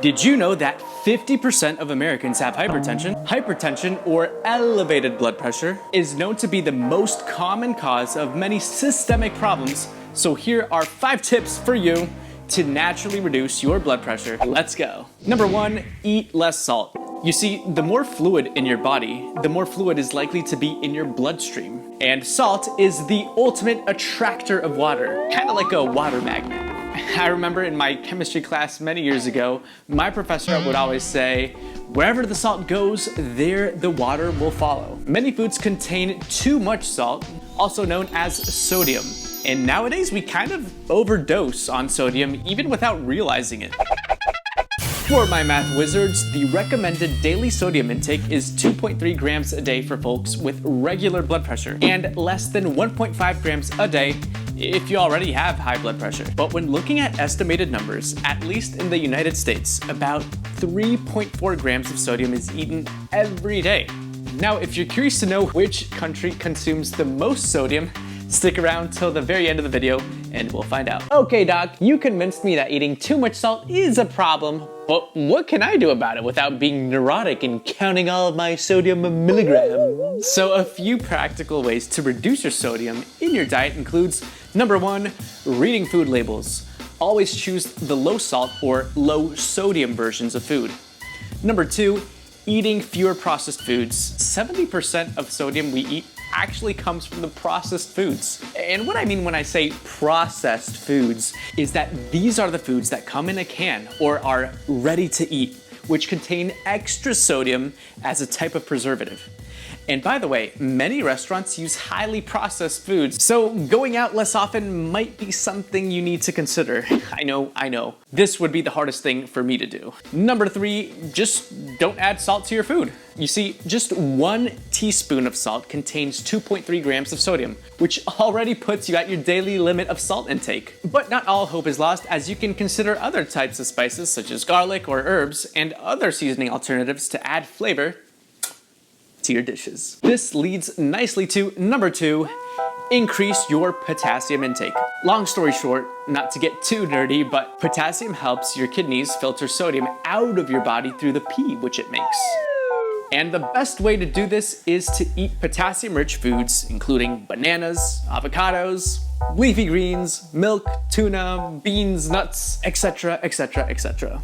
Did you know that 50% of Americans have hypertension? Hypertension, or elevated blood pressure, is known to be the most common cause of many systemic problems. So here are 5 tips for you to naturally reduce your blood pressure. Let's go. Number 1, eat less salt. You see, the more fluid in your body, the more fluid is likely to be in your bloodstream. And salt is the ultimate attractor of water, kind of like a water magnet. I remember in my chemistry class many years ago, my professor would always say, wherever the salt goes, there the water will follow. Many foods contain too much salt, also known as sodium. And nowadays we kind of overdose on sodium even without realizing it. For my math wizards, the recommended daily sodium intake is 2.3 grams a day for folks with regular blood pressure and less than 1.5 grams a day if you already have high blood pressure. But when looking at estimated numbers, at least in the United States, about 3.4 grams of sodium is eaten every day. Now, if you're curious to know which country consumes the most sodium, stick around till the very end of the video and we'll find out. Okay, doc, you convinced me that eating too much salt is a problem, but what can I do about it without being neurotic and counting all of my sodium milligrams? So a few practical ways to reduce your sodium in your diet includes, number 1, reading food labels. Always choose the low salt or low sodium versions of food. Number 2, eating fewer processed foods. 70% of sodium we eat actually comes from the processed foods. And what I mean when I say processed foods is that these are the foods that come in a can or are ready to eat, which contain extra sodium as a type of preservative. And by the way, many restaurants use highly processed foods, so going out less often might be something you need to consider. I know. This would be the hardest thing for me to do. Number 3, just don't add salt to your food. You see, just 1 teaspoon of salt contains 2.3 grams of sodium, which already puts you at your daily limit of salt intake. But not all hope is lost, as you can consider other types of spices such as garlic or herbs and other seasoning alternatives to add flavor to your dishes. This leads nicely to number 2, increase your potassium intake. Long story short, not to get too nerdy, but potassium helps your kidneys filter sodium out of your body through the pee which it makes. And the best way to do this is to eat potassium-rich foods, including bananas, avocados, leafy greens, milk, tuna, beans, nuts, etc., etc., etc.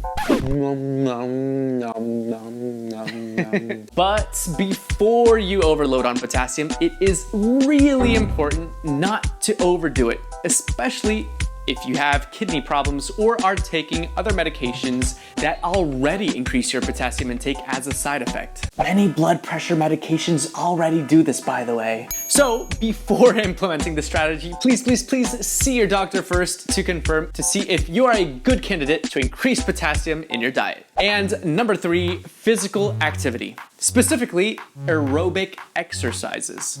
But before you overload on potassium, it is really important not to overdo it, especially if you have kidney problems or are taking other medications that already increase your potassium intake as a side effect. Many blood pressure medications already do this, by the way. So before implementing the strategy, please see your doctor first to confirm to see if you are a good candidate to increase potassium in your diet. And number 3, physical activity, specifically aerobic exercises.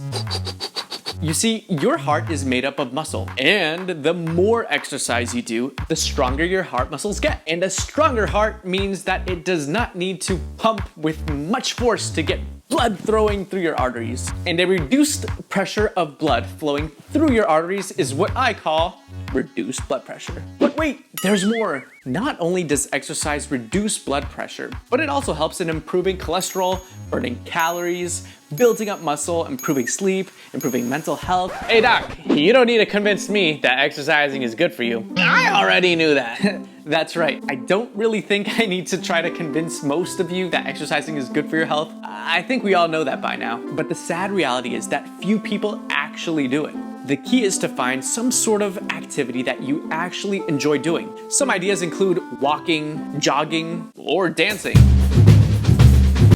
You see, your heart is made up of muscle, and the more exercise you do, the stronger your heart muscles get. And a stronger heart means that it does not need to pump with much force to get blood flowing through your arteries. And a reduced pressure of blood flowing through your arteries is what I call reduced blood pressure. But wait, there's more. Not only does exercise reduce blood pressure, but it also helps in improving cholesterol, burning calories, building up muscle, improving sleep, improving mental health. Hey doc, you don't need to convince me that exercising is good for you. I already knew that. That's right. I don't really think I need to try to convince most of you that exercising is good for your health. I think we all know that by now. But the sad reality is that few people actually do it. The key is to find some sort of activity that you actually enjoy doing. Some ideas include walking, jogging, or dancing.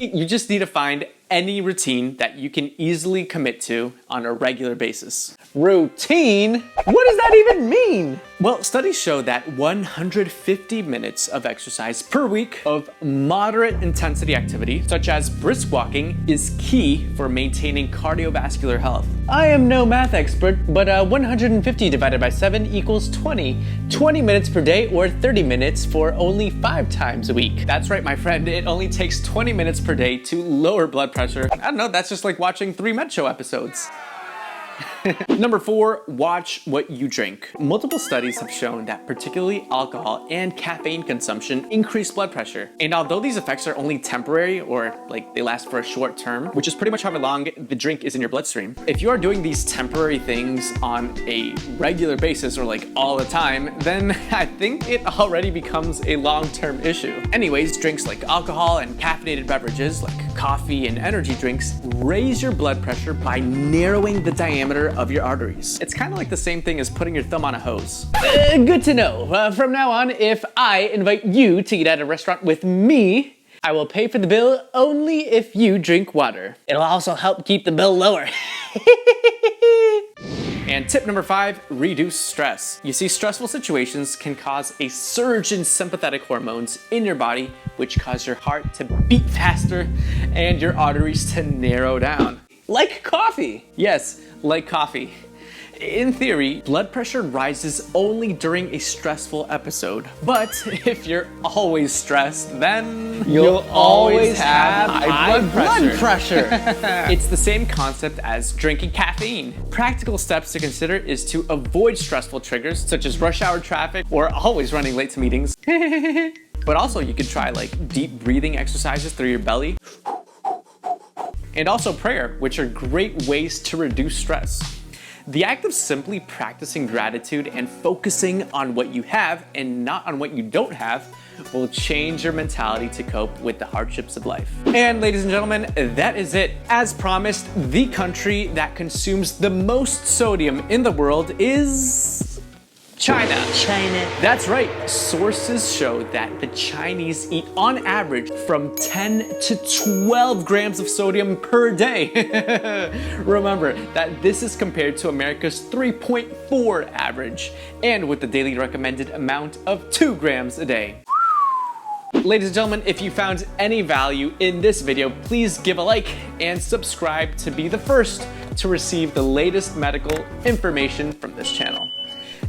You just need to find any routine that you can easily commit to on a regular basis. Routine? What does that even mean? Well, studies show that 150 minutes of exercise per week of moderate intensity activity, such as brisk walking, is key for maintaining cardiovascular health. I am no math expert, but 150 divided by 7 equals 20. 20 minutes per day or 30 minutes for only 5 times a week. That's right, my friend, it only takes 20 minutes per day to lower blood pressure. I don't know, that's just like watching 3 Med Show episodes. Number 4, watch what you drink. Multiple studies have shown that particularly alcohol and caffeine consumption increase blood pressure. And although these effects are only temporary, or like they last for a short term, which is pretty much how long the drink is in your bloodstream, if you are doing these temporary things on a regular basis or like all the time, then I think it already becomes a long-term issue. Anyways, drinks like alcohol and caffeinated beverages like coffee and energy drinks raise your blood pressure by narrowing the diameter of your arteries. It's kind of like the same thing as putting your thumb on a hose. Good to know. From now on, if I invite you to eat at a restaurant with me, I will pay for the bill only if you drink water. It'll also help keep the bill lower. And tip number 5, reduce stress. You see, stressful situations can cause a surge in sympathetic hormones in your body, which cause your heart to beat faster and your arteries to narrow down. Like coffee. Yes, like coffee. In theory, blood pressure rises only during a stressful episode. But if you're always stressed, then you'll always have high blood pressure. It's the same concept as drinking caffeine. Practical steps to consider is to avoid stressful triggers such as rush hour traffic or always running late to meetings. But also you could try like deep breathing exercises through your belly. And also prayer, which are great ways to reduce stress. The act of simply practicing gratitude and focusing on what you have and not on what you don't have will change your mentality to cope with the hardships of life. And ladies and gentlemen, that is it. As promised, the country that consumes the most sodium in the world is China. That's right. Sources show that the Chinese eat on average from 10 to 12 grams of sodium per day. Remember that this is compared to America's 3.4 average, and with the daily recommended amount of 2 grams a day. Ladies and gentlemen, if you found any value in this video, please give a like and subscribe to be the first to receive the latest medical information from this channel.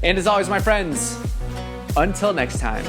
And as always, my friends, until next time.